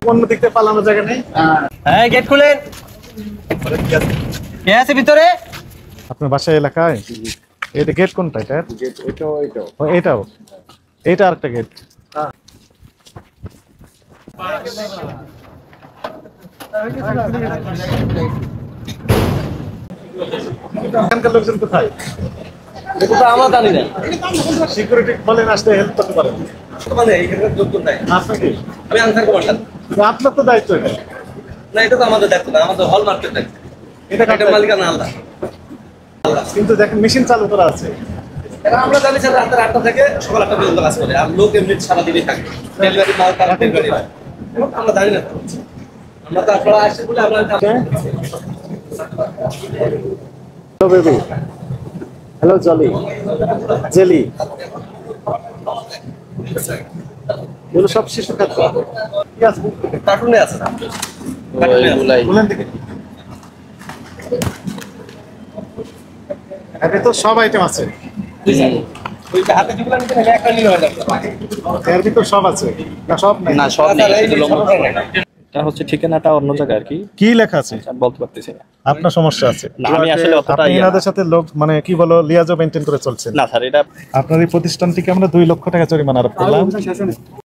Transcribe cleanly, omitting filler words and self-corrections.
অন্য দিক থেকে পালানোর জায়গা নেই। হ্যাঁ, গেট খুলেন। কে আছে ভিতরে? আপনার বাসা এলাকায় এটা গেট কোনটা? এটা এটাও এটা আরেকটা গেট। এখানকার লোকজন কোথায়? এটা তো আমরা জানি না। সিকিউরিটি বলেন আসতে হেল্প করতে পারেন। মানে এখানকার লোকজন নাই। আপনাকে আমি আনসার কমান্ডার। আপনার তো দায়িত্ব এটা। না, এটা তো আমাদের দায়িত্ব না, আমাদের হল মার্কেট দায়িত্ব। এটা এটা মালিকানা আলাদা। কিন্তু দেখেন মেশিন চালু করা আছে। এটা আমরা জানি স্যার রাত 8টা থেকে সকাল 8টা পর্যন্ত কাজ করে। আর লোক এমনি সারাদিনই থাকে। ডেলিভারি মাল তারা ডেলিভারি হয়। আমরা জানি না। আমরা তো আপনারা আসছে বলে আমরা hello baby, hello jolly, jelly, এগুলো সব শিশু খাদ্য। কি আছে? কার্টুনে আছে না? বলেন দেখি। এর ভিতর সব আইটেম আছে। ওই হাতে যেগুলো নিতে হবে একটা নিলে হয়ে যাবে। এর ভিতর সব আছে না? সব নাই না, সব নেই। এটা হচ্ছে ঠিকানাটা অন্য জায়গায় আর কি, কি লেখা আছে বলতে পারতেছি না। আপনার সমস্যা আছে। না, আমি আসলে অতটা আপনি এনাদের সাথে লোক মানে কি বলো লিয়াজো মেইনটেইন করে চলছেন। না স্যার, এটা আপনার এই প্রতিষ্ঠানটিকে আমরা 2 লক্ষ টাকা জরিমানা আরোপ করলাম।